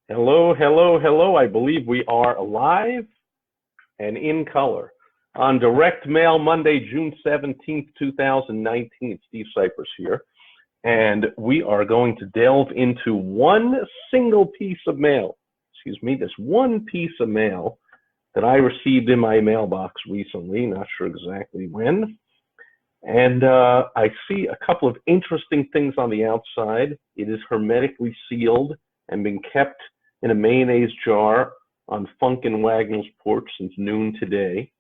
Hello, hello, hello. I believe we are live and in color on Direct Mail Monday, June 17th, 2019. Steve Sipress here. And we are going to delve into one single piece of mail. This one piece of mail that I received in my mailbox recently, not sure exactly when. And I see a couple of interesting things on the outside. It is hermetically sealed and been kept in a mayonnaise jar on Funkin' Wagnall's porch since noon today.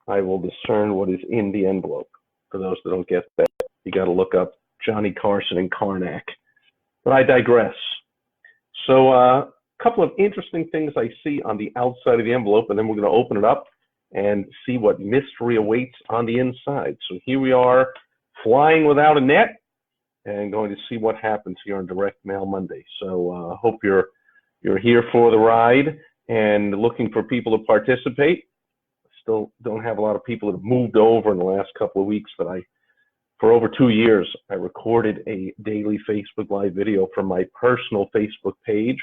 I will discern what is in the envelope. For those that don't get that, you got to look up Johnny Carson and Karnak. But I digress. So a couple of interesting things I see on the outside of the envelope, and then we're going to open it up and see what mystery awaits on the inside. So here we are, flying without a net, and going to see what happens here on Direct Mail Monday. So hope you're here for the ride and looking for people to participate. Still don't have a lot of people that have moved over in the last couple of weeks, but for over 2 years, I recorded a daily Facebook Live video from my personal Facebook page.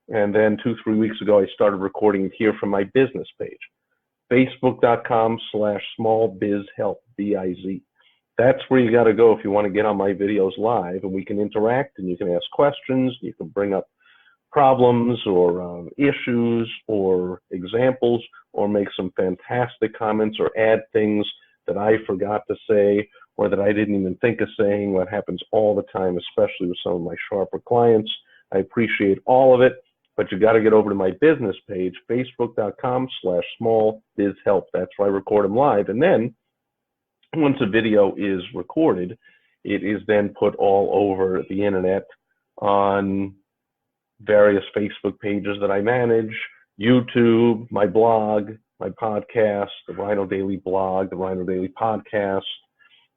And then 2-3 weeks ago, I started recording it here from my business page, facebook.com/smallbizhelp, B-I-Z. That's where you got to go if you want to get on my videos live, and we can interact, and you can ask questions, you can bring up problems or issues or examples, or make some fantastic comments or add things that I forgot to say or that I didn't even think of saying. That happens all the time, especially with some of my sharper clients. I appreciate all of it, but you got to get over to my business page, facebook.com/smallbizhelp. That's where I record them live. And then once a video is recorded, it is then put all over the internet on various Facebook pages that I manage, YouTube, my blog, my podcast, the Rhino Daily blog, the Rhino Daily podcast.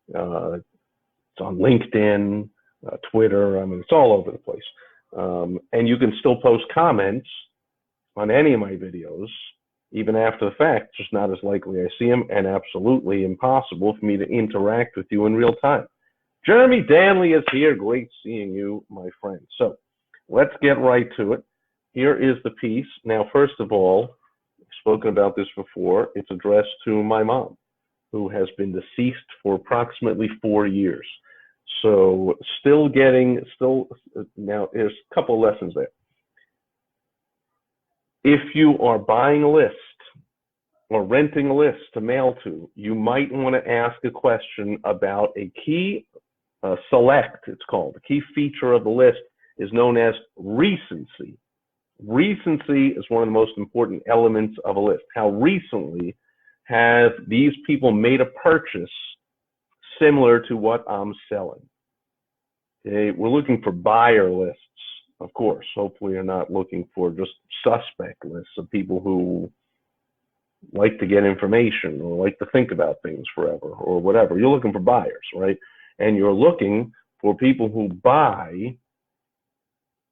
It's on LinkedIn, Twitter. I mean, it's all over the place. And you can still post comments on any of my videos, even after the fact. Just not as likely I see them, and absolutely impossible for me to interact with you in real time. Jeremy Danley is here. Great seeing you, my friend. So let's get right to it. Here is the piece. Now, first of all, I've spoken about this before. It's addressed to my mom, who has been deceased for approximately 4 years. So now there's a couple of lessons there. If you are buying a list or renting a list to mail to, you might want to ask a question about a key select, it's called. The key feature of the list is known as recency. Recency is one of the most important elements of a list. How recently have these people made a purchase similar to what I'm selling? Okay, we're looking for buyer lists, of course. Hopefully you're not looking for just suspect lists of people who like to get information or like to think about things forever or whatever. You're looking for buyers, right? And you're looking for people who buy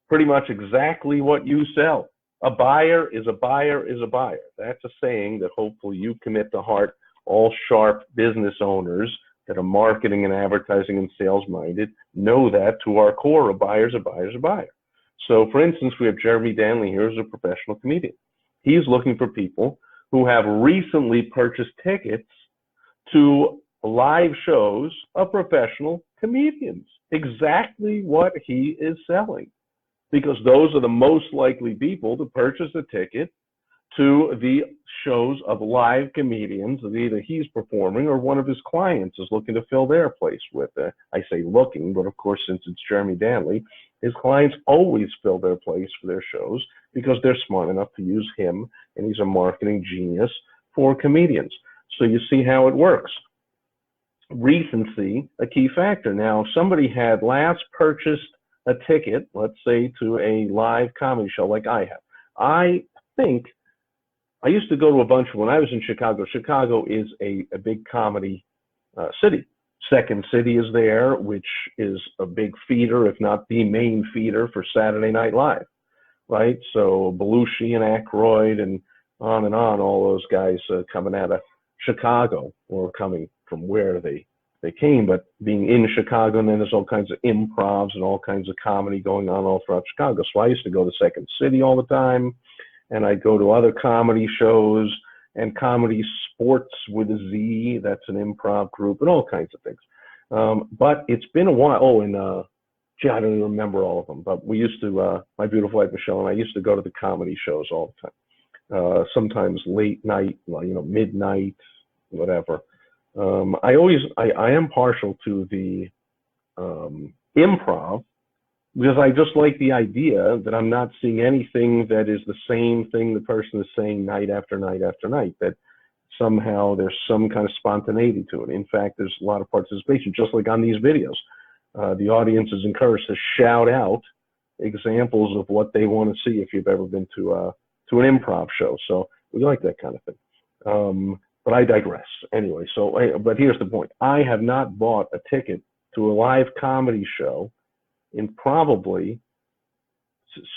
pretty much exactly what you sell. A buyer is a buyer is a buyer. That's a saying that hopefully you commit to heart, all sharp business owners that are marketing and advertising and sales minded know that to our core, a buyer is a buyer is a buyer. So for instance, we have Jeremy Danley here as a professional comedian. He's looking for people who have recently purchased tickets to live shows of professional comedians. Exactly what he is selling, because those are the most likely people to purchase a ticket to the shows of live comedians that either he's performing or one of his clients is looking to fill their place with. I say looking, but of course, since it's Jeremy Danley, his clients always fill their place for their shows because they're smart enough to use him, and he's a marketing genius for comedians. So you see how it works. Recency, a key factor. Now, if somebody had last purchased a ticket, let's say to a live comedy show like I have. I think I used to go to a bunch when I was in Chicago. Chicago is a big comedy city. Second City is there, which is a big feeder, if not the main feeder for Saturday Night Live, right? So Belushi and Aykroyd and on, all those guys coming out of Chicago or coming from where they they came, but being in Chicago, and then there's all kinds of improvs and all kinds of comedy going on all throughout Chicago. So I used to go to Second City all the time, and I'd go to other comedy shows and Comedy Sports with a Z. That's an improv group and all kinds of things. But it's been a while. Oh, and gee, I don't even remember all of them, but we used to, my beautiful wife Michelle and I used to go to the comedy shows all the time. Sometimes late night, midnight, whatever. I am partial to the improv because I just like the idea that I'm not seeing anything that is the same thing the person is saying night after night after night, that somehow there's some kind of spontaneity to it. In fact, there's a lot of participation, just like on these videos. The audience is encouraged to shout out examples of what they want to see if you've ever been to an improv show. So we like that kind of thing. But I digress. Anyway, but here's the point. I have not bought a ticket to a live comedy show in probably,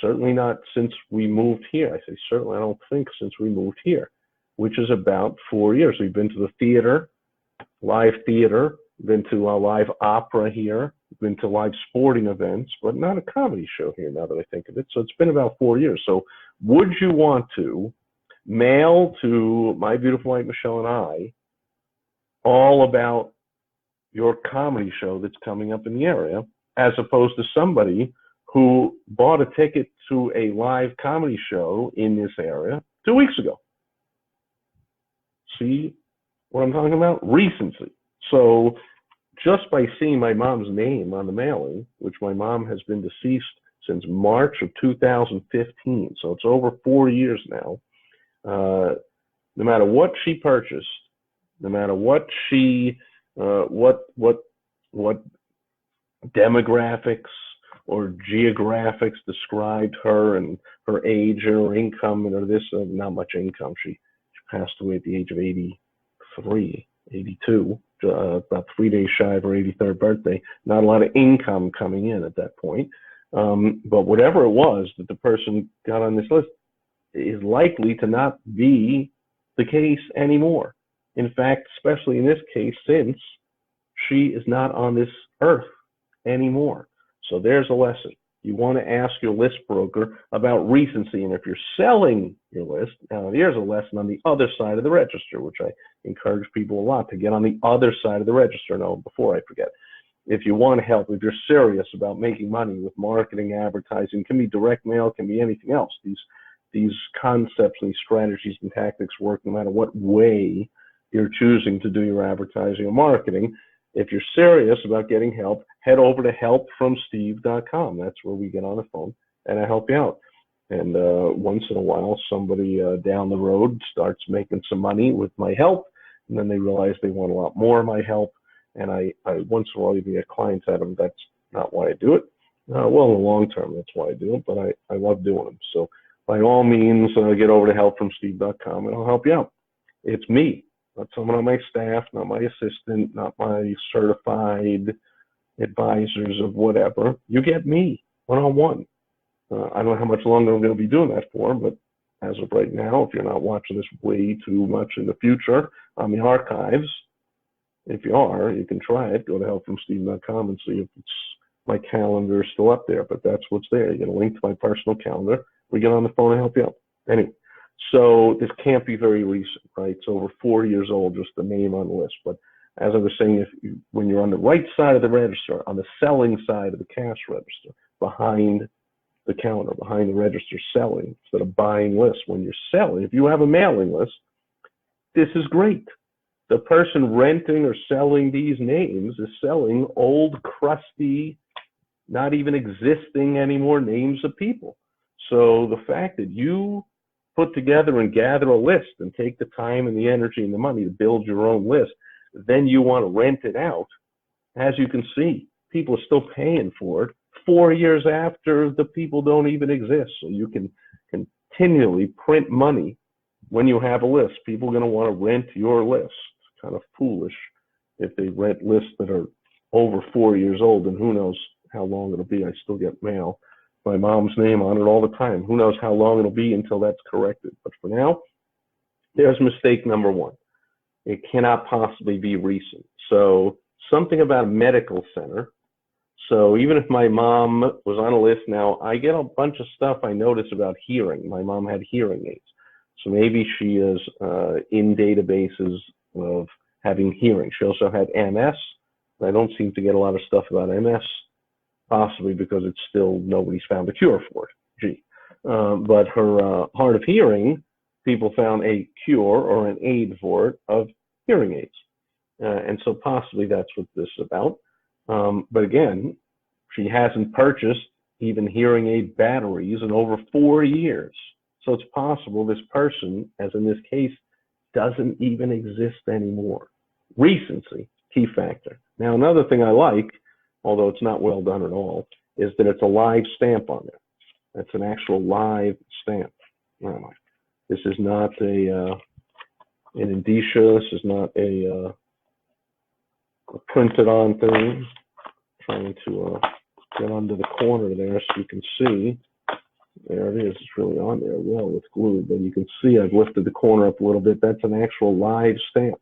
certainly not since we moved here. I say certainly, I don't think since we moved here, which is about 4 years. We've been to the theater, live theater, been to a live opera here, been to live sporting events, but not a comedy show here now that I think of it. So it's been about 4 years. So would you want to mail to my beautiful wife Michelle and I all about your comedy show that's coming up in the area, as opposed to somebody who bought a ticket to a live comedy show in this area 2 weeks ago? See what I'm talking about? Recency. So just by seeing my mom's name on the mailing, which my mom has been deceased since March of 2015, so it's over 4 years now, no matter what she purchased, no matter what she, what demographics or geographics described her and her age or her income and her this, not much income. She passed away at the age of 82, about 3 days shy of her 83rd birthday. Not a lot of income coming in at that point. But whatever it was that the person got on this list is likely to not be the case anymore. In fact, especially in this case, since she is not on this earth anymore. So there's a lesson. You want to ask your list broker about recency. And if you're selling your list, now here's a lesson on the other side of the register, which I encourage people a lot to get on the other side of the register. Now, before I forget, if you want to help, if you're serious about making money with marketing, advertising, can be direct mail, can be anything else. These concepts, these strategies and tactics work no matter what way you're choosing to do your advertising or marketing. If you're serious about getting help, head over to helpfromsteve.com. That's where we get on the phone and I help you out. And once in a while, somebody down the road starts making some money with my help, and then they realize they want a lot more of my help. And I once in a while even get clients out of them. That's not why I do it. Well, in the long term, that's why I do it, but I love doing them. So by all means, get over to helpfromsteve.com and I'll help you out. It's me, not someone on my staff, not my assistant, not my certified advisors of whatever. You get me one-on-one. I don't know how much longer I'm going to be doing that for, but as of right now, if you're not watching this way too much in the future on the archives, if you are, you can try it. Go to helpfromsteve.com and see if my calendar is still up there, but that's what's there. You get a link to my personal calendar. We get on the phone and help you out. Anyway, so this can't be very recent, right? It's over 4 years old, just the name on the list. But as I was saying, when you're on the right side of the register, on the selling side of the cash register, behind the counter, behind the register selling, instead of buying lists, when you're selling, if you have a mailing list, this is great. The person renting or selling these names is selling old, crusty, not even existing anymore names of people. So the fact that you put together and gather a list and take the time and the energy and the money to build your own list, then you want to rent it out. As you can see, people are still paying for it 4 years after the people don't even exist. So you can continually print money when you have a list. People are going to want to rent your list. It's kind of foolish if they rent lists that are over 4 years old, and who knows how long it'll be. I still get mail, my mom's name on it all the time. Who knows how long it'll be until that's corrected. But for now, there's mistake number one. It cannot possibly be recent. So something about a medical center. So even if my mom was on a list now, I get a bunch of stuff I notice about hearing. My mom had hearing aids. So maybe she is in databases of having hearing. She also had MS. I don't seem to get a lot of stuff about MS, possibly because it's still, nobody's found a cure for it. Gee. But her hard of hearing, people found a cure or an aid for it of hearing aids. And so possibly that's what this is about. But again, she hasn't purchased even hearing aid batteries in over 4 years. So it's possible this person, as in this case, doesn't even exist anymore. Recency, key factor. Now, another thing I like, although it's not well done at all, is that it's a live stamp on there. That's an actual live stamp. This is not an indicia. This is not a printed on thing. Trying to get under the corner there so you can see. There it is. It's really on there well with glue, but you can see I've lifted the corner up a little bit. That's an actual live stamp.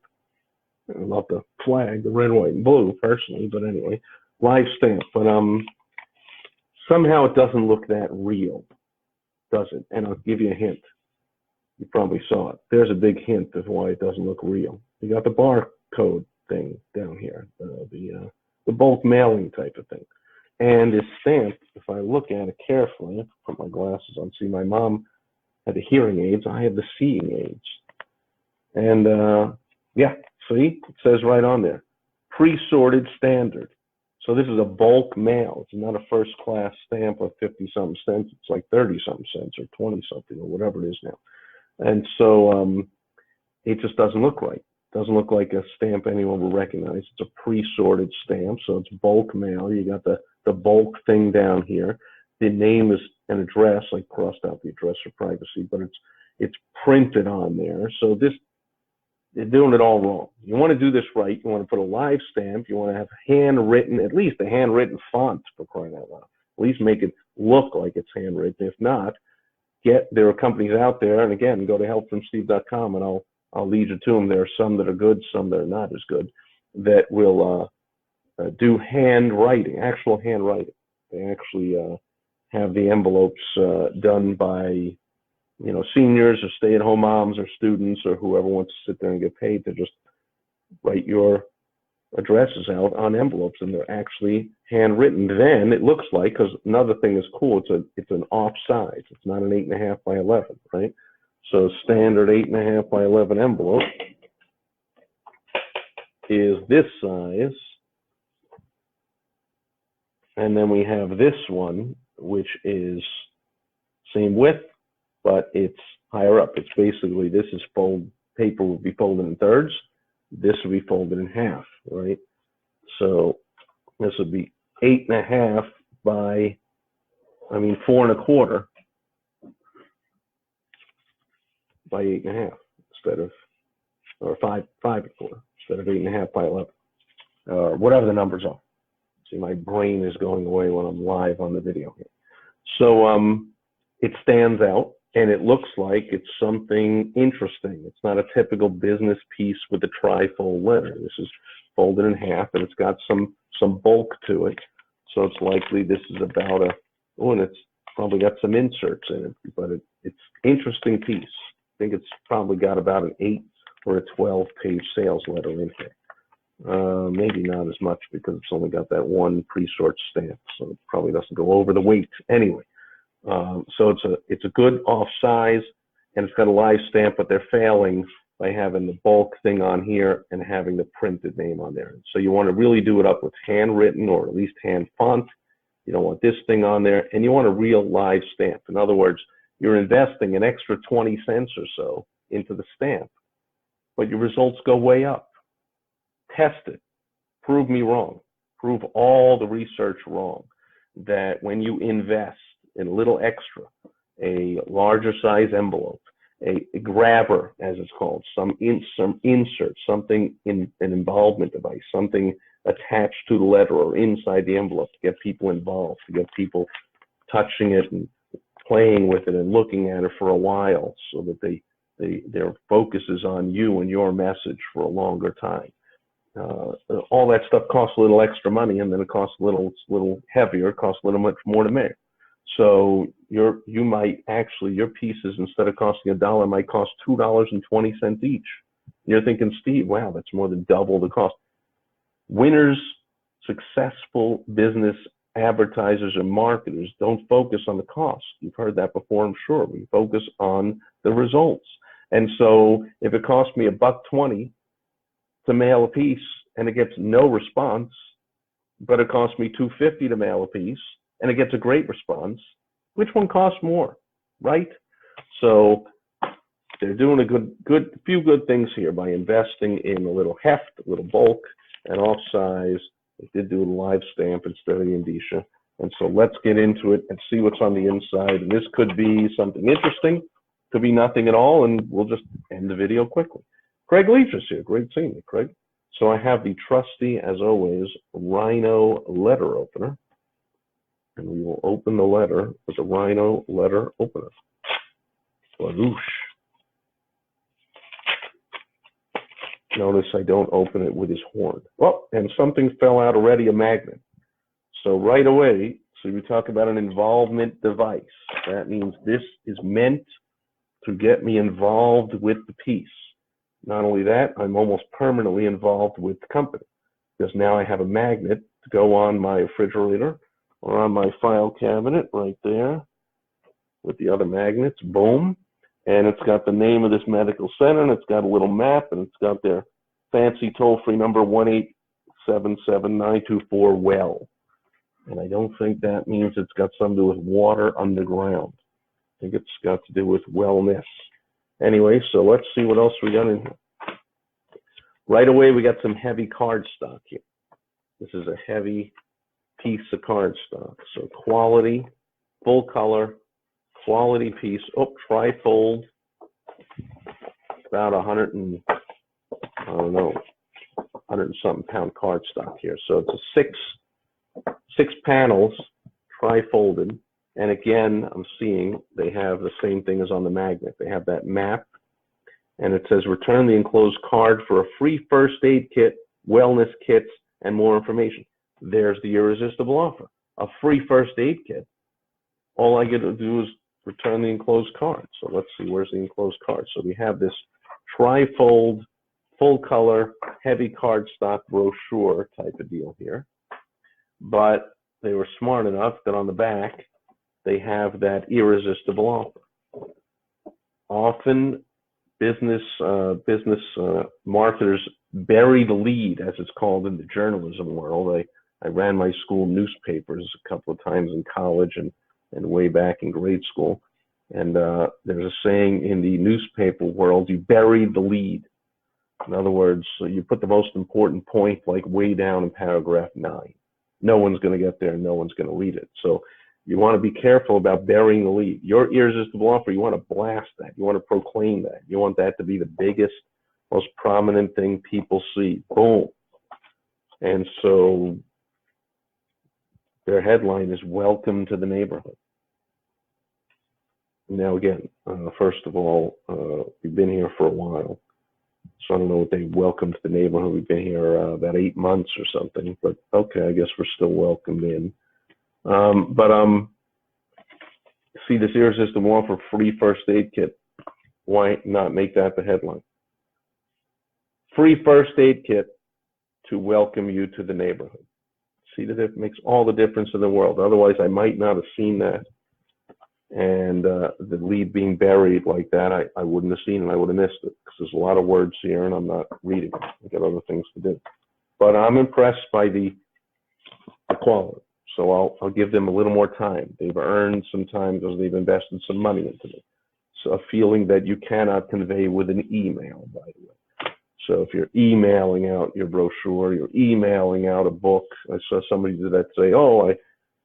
I love the flag, the red, white, and blue, personally, but anyway, live stamp. But somehow it doesn't look that real, does it? And I'll give you a hint. You probably saw it. There's a big hint of why it doesn't look real. You got the barcode thing down here, the bulk mailing type of thing. And this stamp, if I look at it carefully, put my glasses on, see my mom had the hearing aids, I have the seeing aids. And yeah, see, it says right on there, pre-sorted standard. So this is a bulk mail. It's not a first class stamp of 50-something cents. It's like 30-something cents or 20-something or whatever it is now. And so it just doesn't look right. Doesn't look like a stamp anyone will recognize. It's a pre-sorted stamp, so it's bulk mail. You got the bulk thing down here. The name is an address. I crossed out the address for privacy, but it's printed on there. So this, they're doing it all wrong. You want to do this right. You want to put a live stamp. You want to have handwritten, at least a handwritten font, for crying out loud. At least make it look like it's handwritten. If not, there are companies out there, and again, go to helpfromsteve.com and I'll lead you to them. There are some that are good, some that are not as good, that will do handwriting, actual handwriting. They actually have the envelopes done by, seniors or stay-at-home moms or students or whoever wants to sit there and get paid to just write your addresses out on envelopes, and they're actually handwritten. Then it looks like, because another thing is cool, it's an off size. It's not an 8.5 by 11, right? So standard 8.5 by 11 envelope is this size. And then we have this one, which is same width, but it's higher up. It's basically, this is paper will be folded in thirds. This will be folded in half, right? So this would be 8.5 by, 4.25 by 8.5 instead of, or 5.25 instead of 8.5 by 11, whatever the numbers are. See, my brain is going away when I'm live on the video here. So it stands out, and it looks like it's something interesting. It's not a typical business piece with a tri-fold letter. This is folded in half, and it's got some bulk to it. So it's likely this is about and it's probably got some inserts in it, but it's interesting piece. I think it's probably got about an 8 or a 12-page sales letter in here. Maybe not as much because it's only got that one pre-sort stamp, so it probably doesn't go over the weight anyway. So it's a good off size, and it's got a live stamp, but they're failing by having the bulk thing on here and having the printed name on there. So you want to really do it up with handwritten or at least hand font. You don't want this thing on there, and you want a real live stamp. In other words, you're investing an extra 20 cents or so into the stamp, but your results go way up. Test it. Prove me wrong. Prove all the research wrong. That when you invest in a little extra, a larger size envelope, a grabber, as it's called, some insert, something in an involvement device, something attached to the letter or inside the envelope to get people involved, to get people touching it and playing with it and looking at it for a while, so that their focus is on you and your message for a longer time. all that stuff costs a little extra money, and then it costs a little, it's a little heavier, it costs a little much more to make. So you might actually, your pieces, instead of costing $1, might cost $2.20 each. You're thinking, Steve, wow, that's more than double the cost. Winners, successful business advertisers and marketers don't focus on the cost. You've heard that before, I'm sure. We focus on the results. And so if it costs me $1.20 to mail a piece and it gets no response, but it costs me $2.50 to mail a piece and it gets a great response, which one costs more, right? So they're doing a few good things here by investing in a little heft, a little bulk, and off size. They did do a live stamp instead of the indicia. And so let's get into it and see what's on the inside. And this could be something interesting, could be nothing at all, and we'll just end the video quickly. Craig Leach is here. Great seeing you, Craig. So I have the trusty, as always, Rhino letter opener. And we will open the letter with a Rhino letter opener. Barouche. Notice I don't open it with his horn. Oh, and something fell out already, a magnet. So right away, so we talk about an involvement device. That means this is meant to get me involved with the piece. Not only that, I'm almost permanently involved with the company, because now I have a magnet to go on my refrigerator or on my file cabinet right there with the other magnets. Boom. And it's got the name of this medical center, and it's got a little map, and it's got their fancy toll-free number, 1-877-924-WELL. And I don't think that means it's got something to do with water underground. I think it's got to do with wellness. Anyway, so let's see what else we got in here. Right away, we got some heavy cardstock here. This is a heavy piece of cardstock. So quality, full color, quality piece. Oh, trifold. About 100 and, I don't know, 100 and something pound cardstock here. So it's a six panels, tri-folded. And again, I'm seeing they have the same thing as on the magnet. They have that map, and it says return the enclosed card for a free first aid kit, wellness kits, and more information. There's the irresistible offer, a free first aid kit. All I get to do is return the enclosed card. So let's see, where's the enclosed card? So we have this tri-fold, full color, heavy cardstock brochure type of deal here. But they were smart enough that on the back, they have that irresistible offer. Often, business marketers bury the lead, as it's called in the journalism world. I ran my school newspapers a couple of times in college and way back in grade school. And there's a saying in the newspaper world, you bury the lead. In other words, so you put the most important point like way down in paragraph 9. No one's going to get there, and no one's going to read it. So you want to be careful about burying the lead. Your irresistible offer, you want to blast that. You want to proclaim that. You want that to be the biggest, most prominent thing people see. Boom. And so their headline is Welcome to the Neighborhood. Now again, first of all, we've been here for a while. So I don't know what they welcome to the neighborhood. We've been here about 8 months or something, but okay, I guess we're still welcomed in. See this irresistible offer, free first aid kit. Why not make that the headline? Free first aid kit to welcome you to the neighborhood. See that it makes all the difference in the world. Otherwise, I might not have seen that. And the lead being buried like that, I wouldn't have seen it. I would have missed it because there's a lot of words here and I'm not reading them. I got other things to do. But I'm impressed by the quality. So I'll give them a little more time. They've earned some time because they've invested some money into it. So a feeling that you cannot convey with an email, by the way. So if you're emailing out your brochure, you're emailing out a book. I saw somebody do that say, oh,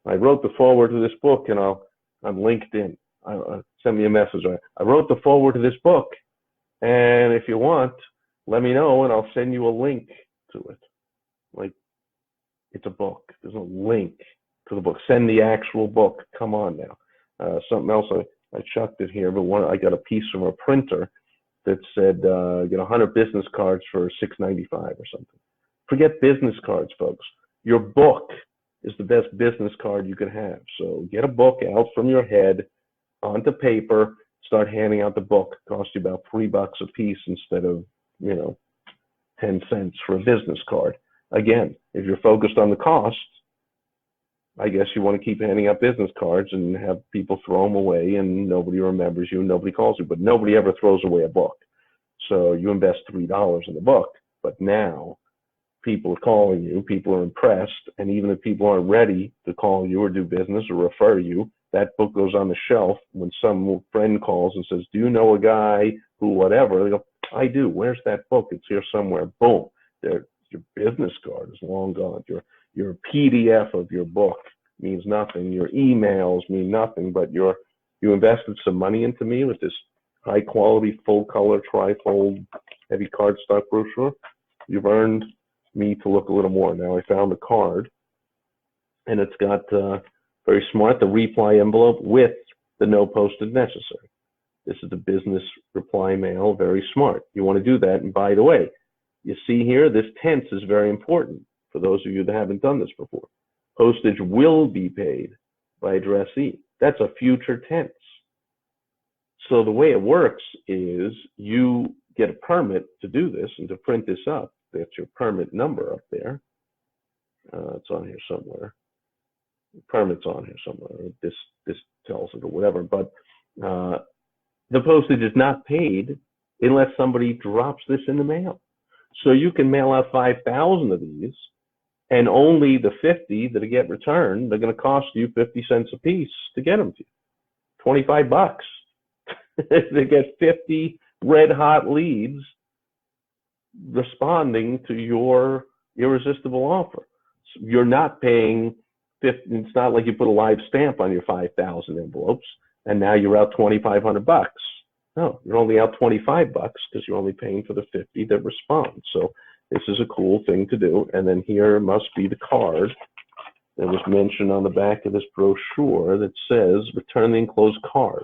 I wrote the foreword to this book and on LinkedIn. Send me a message. I wrote the foreword to this book, and if you want, let me know, and I'll send you a link to it. Like, it's a book. There's no link to the book. Send the actual book. Come on now. Something else, I chucked it here, but I got a piece from a printer that said, get 100 business cards for $6.95 or something. Forget business cards, folks. Your book is the best business card you can have. So get a book out from your head onto paper, start handing out the book. It costs you about $3 a piece instead of, 10 cents for a business card. Again, if you're focused on the cost, I guess you want to keep handing out business cards and have people throw them away and nobody remembers you and nobody calls you, but nobody ever throws away a book. So you invest $3 in the book, but now people are calling you, people are impressed, and even if people aren't ready to call you or do business or refer you, that book goes on the shelf. When some friend calls and says, do you know a guy who whatever, they go, I do. Where's that book? It's here somewhere. Boom. Your business card is long gone. Your PDF of your book means nothing. Your emails mean nothing, but you invested some money into me with this high quality, full color, trifold, heavy cardstock brochure. You've earned me to look a little more. Now I found the card, and it's got very smart, the reply envelope with the no postage necessary. This is the business reply mail, very smart. You want to do that. And by the way, you see here, this tense is very important for those of you that haven't done this before. Postage will be paid by addressee. That's a future tense. So the way it works is you get a permit to do this and to print this up. That's your permit number up there. It's on here somewhere. The permit's on here somewhere. This tells it or whatever. But the postage is not paid unless somebody drops this in the mail. So you can mail out 5,000 of these, and only the 50 that get returned, they're going to cost you 50 cents a piece to get them to you. $25. They get 50 red hot leads responding to your irresistible offer. So you're not paying 50. It's not like you put a live stamp on your 5,000 envelopes and now you're out $2,500. No, you're only out $25 because you're only paying for the 50 that respond. So this is a cool thing to do. And then here must be the card that was mentioned on the back of this brochure that says return the enclosed card.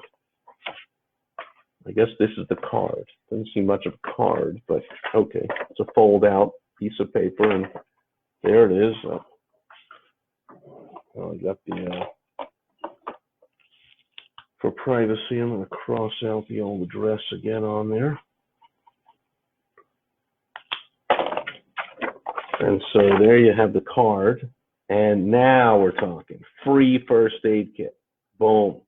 I guess this is the card. Doesn't seem much of a card, but okay. It's a fold out piece of paper, and there it is. I got the, for privacy, I'm going to cross out the old address again on there. And so there you have the card. And now we're talking free first aid kit. Boom.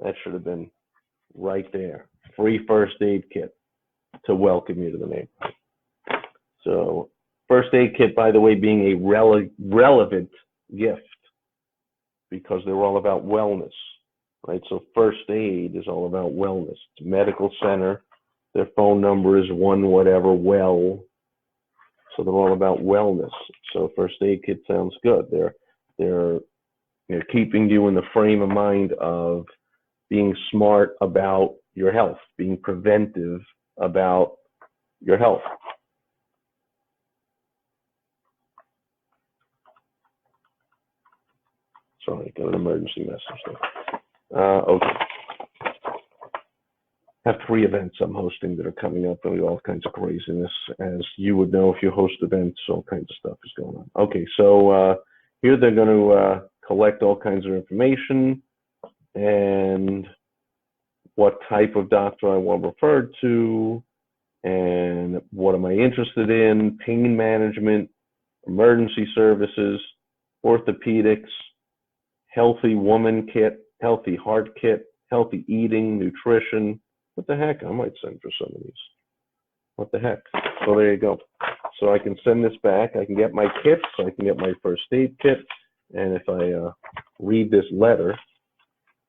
That should have been right there. Free first aid kit to welcome you to the neighborhood. So first aid kit, by the way, being a relevant gift because they're all about wellness, right? So first aid is all about wellness. It's a medical center. Their phone number is one whatever well. So they're all about wellness. So first aid kit sounds good. They're keeping you in the frame of mind of being smart about your health, being preventive about your health. Sorry, got an emergency message there. Okay. I have 3 events I'm hosting that are coming up, and all kinds of craziness. As you would know if you host events, all kinds of stuff is going on. Okay, so here they're going to collect all kinds of information and what type of doctor I want referred to, and what am I interested in, pain management, emergency services, orthopedics, healthy woman kit, healthy heart kit, healthy eating, nutrition. What the heck? I might send for some of these. What the heck? So there you go. So I can send this back. I can get my kits. I can get my first aid kit. And if I read this letter,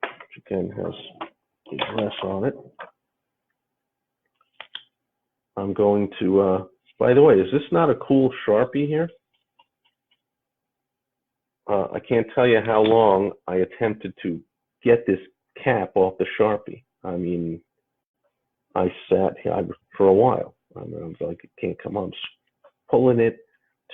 which again has the address on it, I'm going to, by the way, is this not a cool Sharpie here? I can't tell you how long I attempted to get this cap off the Sharpie. I mean, I sat here for a while. I was like, it can't come on. Pulling it,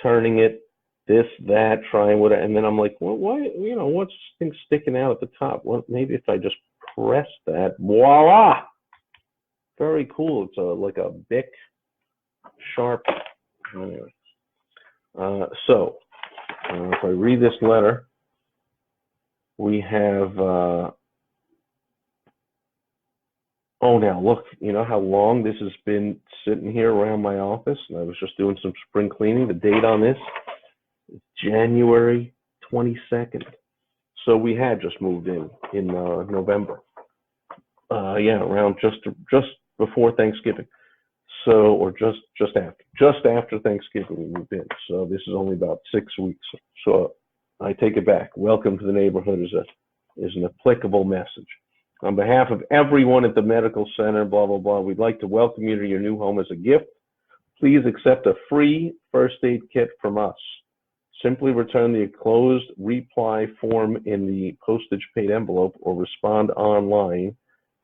turning it, this, that, trying whatever. And then I'm like, well, why, what's this thing sticking out at the top? Well, maybe if I just press that, voila! Very cool. It's like a Bic Sharpie. Anyway. If I read this letter, we have, oh, now look, you know how long this has been sitting here around my office? And I was just doing some spring cleaning. The date on this is January 22nd. So we had just moved in November. Yeah, around just before Thanksgiving. So, or just after Thanksgiving we moved in. So this is only about 6 weeks. So I take it back. Welcome to the neighborhood is an applicable message. On behalf of everyone at the medical center, blah, blah, blah, we'd like to welcome you to your new home as a gift. Please accept a free first aid kit from us. Simply return the enclosed reply form in the postage paid envelope or respond online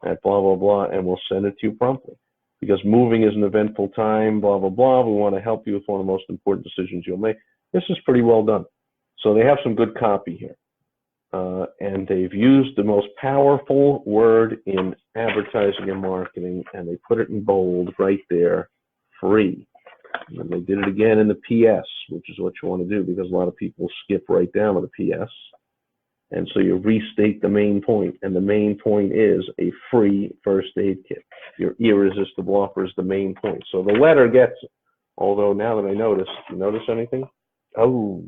at blah, blah, blah, and we'll send it to you promptly. Because moving is an eventful time, blah, blah, blah. We want to help you with one of the most important decisions you'll make. This is pretty well done. So they have some good copy here. And they've used the most powerful word in advertising and marketing, and they put it in bold right there, free. And they did it again in the PS, which is what you want to do because a lot of people skip right down to the PS. And so you restate the main point, and the main point is a free first aid kit. Your irresistible offer is the main point. So the letter gets it. Although now that I notice, you notice anything? Oh,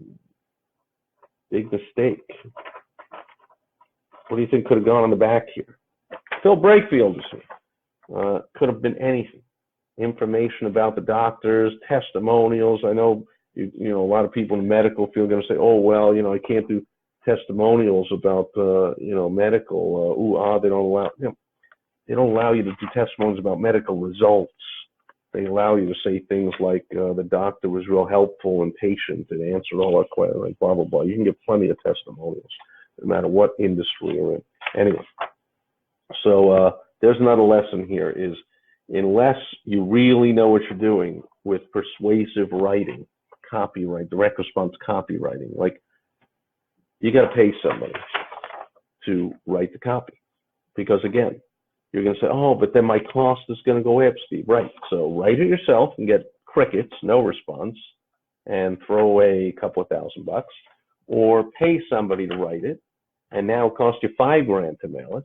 big mistake. What do you think could have gone on the back here? Phil Brakefield is here. Could have been anything. Information about the doctors, testimonials. I know, you know, a lot of people in the medical field are going to say, oh, well, you know, I can't do testimonials about, you know, medical. They don't allow, you know, they don't allow you to do testimonials about medical results. They allow you to say things like the doctor was real helpful and patient and answered all our questions, like blah, blah, blah. You can get plenty of testimonials, no matter what industry you're in. Anyway, so there's another lesson here is unless you really know what you're doing with persuasive writing, copyright, direct response copywriting, like you got to pay somebody to write the copy. Because again, you're going to say, oh, but then my cost is going to go up, Steve. Right. So write it yourself and get crickets, no response, and throw away a couple of $1,000, or pay somebody to write it, and now it costs you $5,000 to mail it,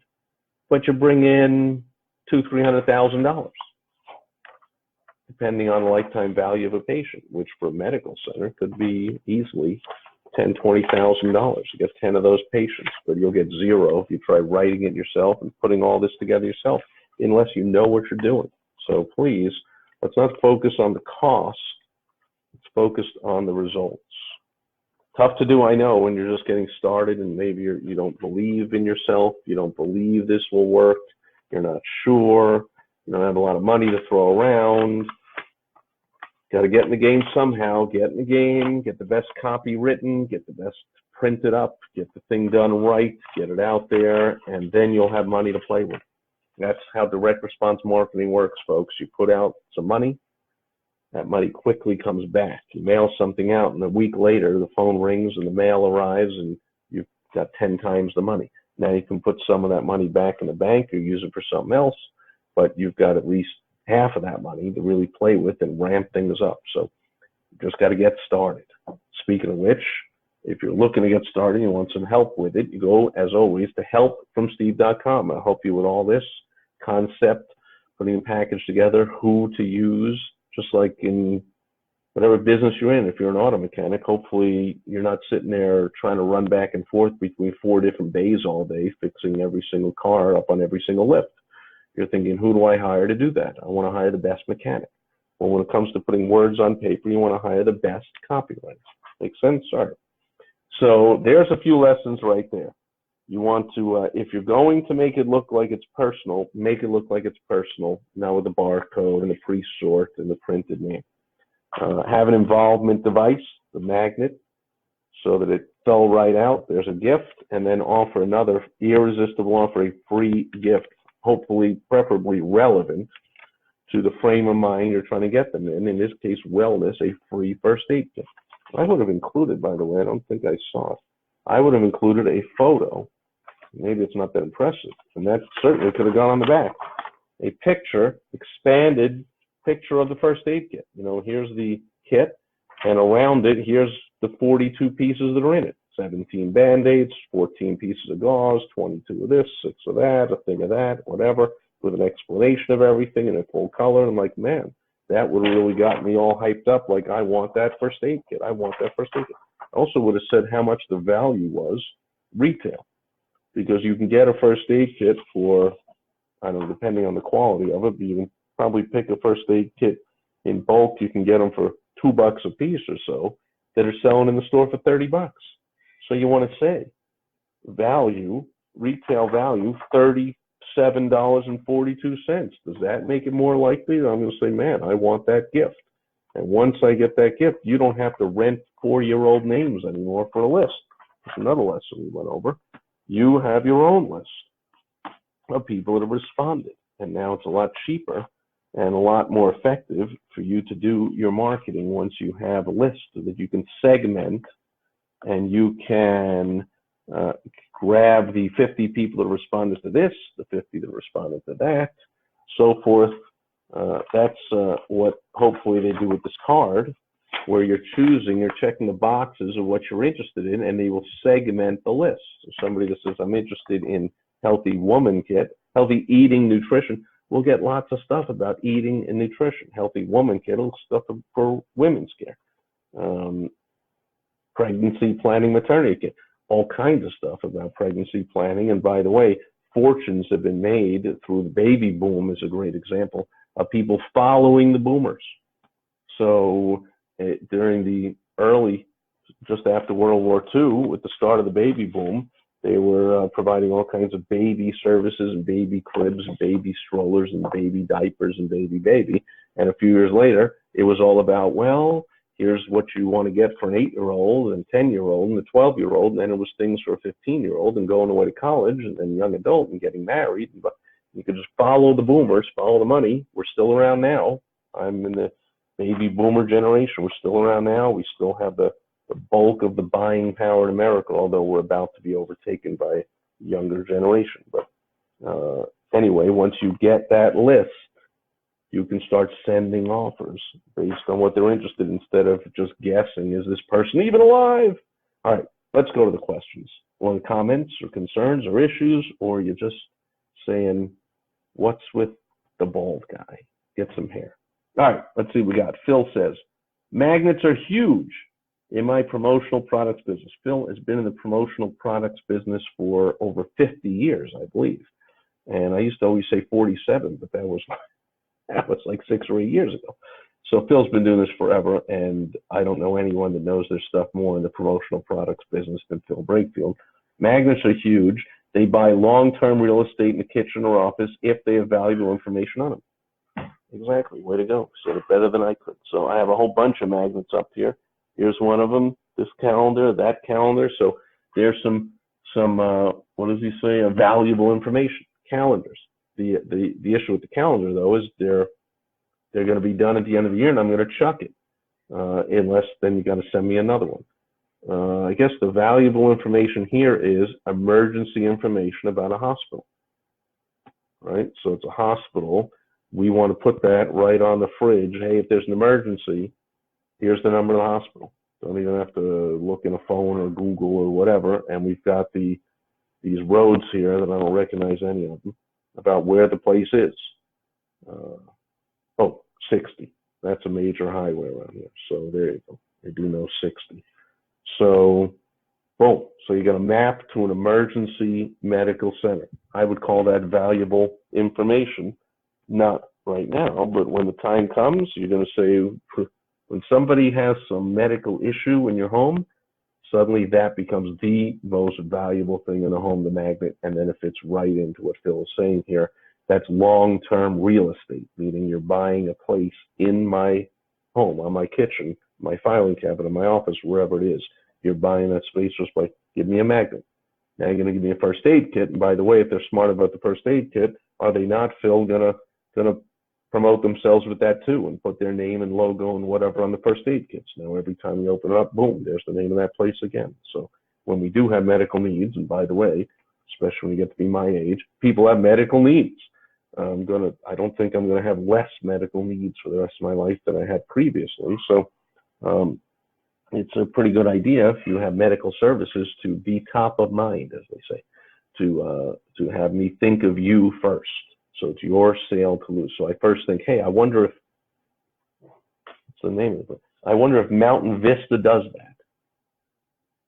but you bring in $200,000-$300,000, depending on the lifetime value of a patient, which for a medical center could be easily $10,000-$20,000. You get 10 of those patients, but you'll get zero if you try writing it yourself and putting all this together yourself, unless you know what you're doing. So please, let's not focus on the cost. It's focused on the results. Tough to do, I know, when you're just getting started and maybe you don't believe in yourself, you don't believe this will work, you're not sure, you don't have a lot of money to throw around. Got to get in the game somehow, get in the game, get the best copy written, get the best printed up, get the thing done right, get it out there, and then you'll have money to play with. That's how direct response marketing works, folks. You put out some money, that money quickly comes back. You mail something out, and a week later, the phone rings and the mail arrives, and you've got 10 times the money. Now you can put some of that money back in the bank or use it for something else, but you've got at least half of that money to really play with and ramp things up. So you just got to get started. Speaking of which, if you're looking to get started, you want some help with it, you go, as always, to helpfromsteve.com. I'll help you with all this concept, putting a package together, who to use, just like in whatever business you're in. If you're an auto mechanic, hopefully you're not sitting there trying to run back and forth between 4 different bays all day, fixing every single car up on every single lift. You're thinking, who do I hire to do that? I want to hire the best mechanic. Well, when it comes to putting words on paper, you want to hire the best copywriter. Make sense? All right. So there's a few lessons right there. You want to, if you're going to make it look like it's personal, make it look like it's personal, now with the barcode and the pre-sort and the printed name. Have an involvement device, the magnet, so that it fell right out. There's a gift, and then offer another irresistible offer, a free gift, hopefully, preferably relevant to the frame of mind you're trying to get them in. In this case, wellness, a free first aid kit. I would have included, by the way, I don't think I saw it, I would have included a photo. Maybe it's not that impressive, and that certainly could have gone on the back. A picture, expanded picture of the first aid kit. You know, here's the kit, And around it, here's the 42 pieces that are in it. 17 Band-Aids, 14 pieces of gauze, 22 of this, 6 of that, a thing of that, whatever, with an explanation of everything in a full color. I'm like, man, that would have really got me all hyped up. Like, I want that first aid kit. I want that first aid kit. I also would have said how much the value was retail, because you can get a first aid kit for, I don't know, depending on the quality of it, but you can probably pick a first aid kit in bulk. You can get them for $2 a piece or so that are selling in the store for $30. So you want to say value, retail value, $37.42. Does that make it more likely? I'm going to say, man, I want that gift. And once I get that gift, you don't have to rent 4-year-old names anymore for a list. That's another lesson we went over. You have your own list of people that have responded. And now it's a lot cheaper and a lot more effective for you to do your marketing once you have a list so that you can segment and you can grab the 50 people that responded to this, the 50 that responded to that, so forth. That's what hopefully they do with this card, where you're checking the boxes of what you're interested in, and they will segment the list. So somebody that says, I'm interested in healthy woman kit, healthy eating, nutrition, we'll get lots of stuff about eating and nutrition. Healthy woman kit, stuff for women's care. Pregnancy planning, maternity kit, all kinds of stuff about pregnancy planning. And by the way, fortunes have been made through the baby boom is a great example of people following the boomers. So during the early, just after World War II, with the start of the baby boom, they were providing all kinds of baby services and baby cribs and baby strollers and baby diapers and baby. And a few years later, it was all about, well, here's what you want to get for an 8-year-old and 10-year-old and a 12-year-old. And then it was things for a 15-year-old and going away to college and then young adult and getting married. But you could just follow the boomers, follow the money. We're still around now. I'm in the baby boomer generation. We're still around now. We still have the bulk of the buying power in America, although we're about to be overtaken by a younger generation. But anyway, once you get that list, you can start sending offers based on what they're interested in instead of just guessing, is this person even alive? All right, let's go to the questions. Or comments or concerns or issues, or you're just saying, what's with the bald guy? Get some hair. All right, let's see what we got. Phil says, magnets are huge in my promotional products business. Phil has been in the promotional products business for over 50 years, I believe. And I used to always say 47, but that was like 6 or 8 years ago. So Phil's been doing this forever, and I don't know anyone that knows their stuff more in the promotional products business than Phil Brakefield. Magnets are huge. They buy long-term real estate in the kitchen or office if they have valuable information on them. Exactly. Way to go. Said it better than I could. So I have a whole bunch of magnets up here. Here's one of them. This calendar, that calendar. So there's some what does he say? Valuable information. Calendars. The issue with the calendar, though, is they're going to be done at the end of the year, and I'm going to chuck it. Unless then you got to send me another one. I guess the valuable information here is emergency information about a hospital, right? So it's a hospital. We want to put that right on the fridge. Hey, if there's an emergency, here's the number of the hospital. Don't even have to look in a phone or Google or whatever. And we've got these roads here that I don't recognize any of them, about where the place is. 60. That's a major highway around here. So there you go. I do know 60. So, boom. So you got a map to an emergency medical center. I would call that valuable information. Not right now, but when the time comes, you're going to say, when somebody has some medical issue in your home, suddenly that becomes the most valuable thing in the home, the magnet, and then it fits right into what Phil is saying here. That's long-term real estate, meaning you're buying a place in my home, on my kitchen, my filing cabinet, my office, wherever it is. You're buying that space just by, give me a magnet. Now you're going to give me a first aid kit. And by the way, if they're smart about the first aid kit, are they not, Phil, going to promote themselves with that too and put their name and logo and whatever on the first aid kits? Now every time you open it up, boom, there's the name of that place again. So when we do have medical needs, and by the way, especially when you get to be my age, people have medical needs. I don't think I'm gonna have less medical needs for the rest of my life than I had previously. So it's a pretty good idea if you have medical services to be top of mind, as they say, to have me think of you first. So it's your sale to lose. So I first think, hey, I wonder if, what's the name of it? I wonder if Mountain Vista does that.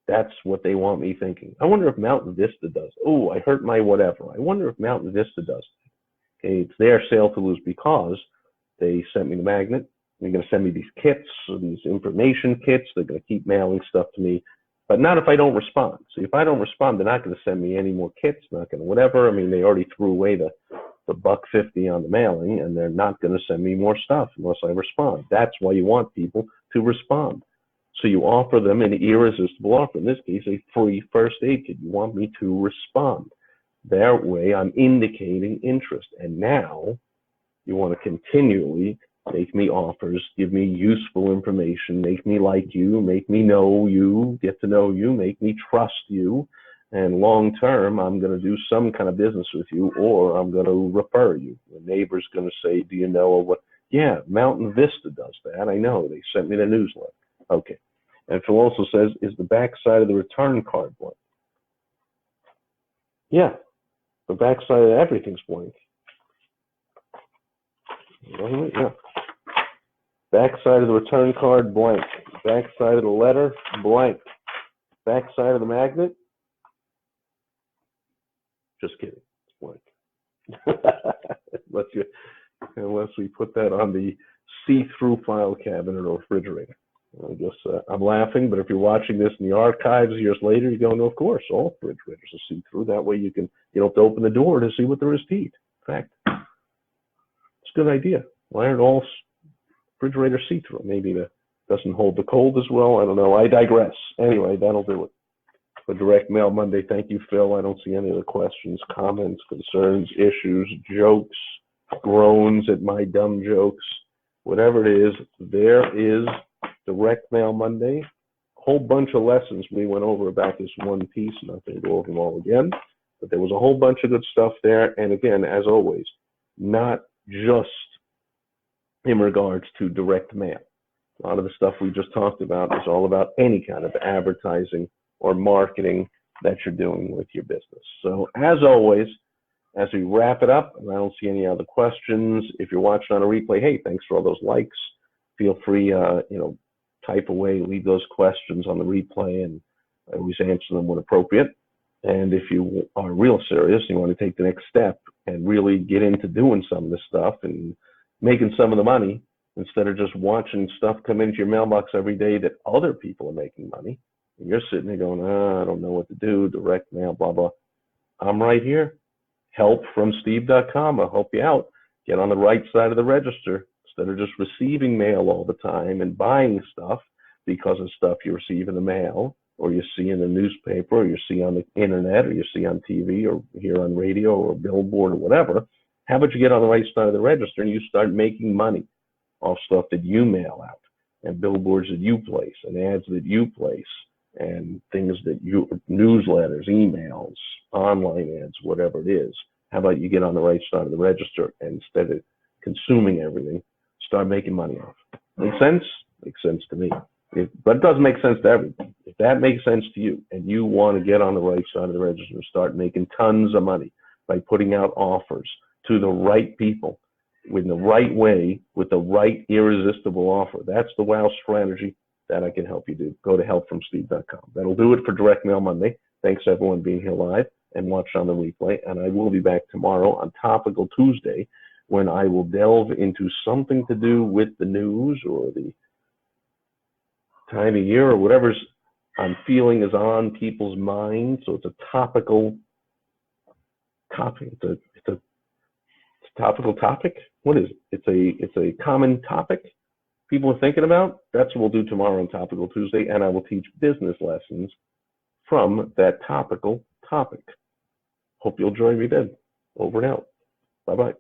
That's what they want me thinking. I wonder if Mountain Vista does. Oh, I hurt my whatever. I wonder if Mountain Vista does that. Okay, it's their sale to lose because they sent me the magnet. They're going to send me these kits, or these information kits. They're going to keep mailing stuff to me, but not if I don't respond. So if I don't respond, they're not going to send me any more kits, not going to whatever. I mean, they already threw away the $1.50 on the mailing, and they're not going to send me more stuff unless I respond. That's why you want people to respond. So you offer them an irresistible offer. In this case, a free first aid kit. You want me to respond. That way, I'm indicating interest. And now you want to continually make me offers, give me useful information, make me like you, make me know you, get to know you, make me trust you. And long term, I'm going to do some kind of business with you, or I'm going to refer you. The neighbor's going to say, do you know what? Yeah, Mountain Vista does that. I know. They sent me the newsletter. Okay. And Phil also says, is the back side of the return card blank? Yeah, the back side of everything's blank. Yeah. Back side of the return card, blank. Back side of the letter, blank. Back side of the magnet, just kidding, it's blank. unless we put that on the see-through file cabinet or refrigerator. I guess I'm laughing, but if you're watching this in the archives years later, you're going, of course, all refrigerators are see-through. That way you don't have to open the door to see what there is to eat. In fact, it's a good idea. Why aren't all refrigerators see-through? Maybe that doesn't hold the cold as well. I don't know. I digress. Anyway, that'll do it. For Direct Mail Monday, thank you, Phil. I don't see any other questions, comments, concerns, issues, jokes, groans at my dumb jokes. Whatever it is, there is Direct Mail Monday. Whole bunch of lessons we went over about this one piece. I'm not going to go over them all again, but there was a whole bunch of good stuff there. And again, as always, not just in regards to direct mail. A lot of the stuff we just talked about is all about any kind of advertising or marketing that you're doing with your business. So as always, as we wrap it up, and I don't see any other questions. If you're watching on a replay, hey, thanks for all those likes. Feel free, type away, leave those questions on the replay, and I always answer them when appropriate. And if you are real serious, you want to take the next step and really get into doing some of this stuff and making some of the money instead of just watching stuff come into your mailbox every day that other people are making money. And you're sitting there going, I don't know what to do, direct mail, blah, blah. I'm right here. Helpfromsteve.com. I'll help you out. Get on the right side of the register instead of just receiving mail all the time and buying stuff because of stuff you receive in the mail or you see in the newspaper or you see on the internet or you see on TV or hear on radio or billboard or whatever. How about you get on the right side of the register and you start making money off stuff that you mail out and billboards that you place and ads that you place and things that you, newsletters, emails, online ads, whatever it is. How about you get on the right side of the register and instead of consuming everything, start making money off it? Make sense? Makes sense to me. But it doesn't make sense to everybody. If that makes sense to you and you want to get on the right side of the register and start making tons of money by putting out offers to the right people in the right way with the right irresistible offer, that's the WOW strategy that I can help you do. Go to helpfromsteve.com. That'll do it for Direct Mail Monday. Thanks everyone being here live and watch on the replay. And I will be back tomorrow on Topical Tuesday when I will delve into something to do with the news or the time of year or whatever's I'm feeling is on people's minds. So it's a topical topic. It's a topical topic. What is it? It's a common topic people are thinking about. That's what we'll do tomorrow on Topical Tuesday, and I will teach business lessons from that topical topic. Hope you'll join me then. Over and out. Bye-bye.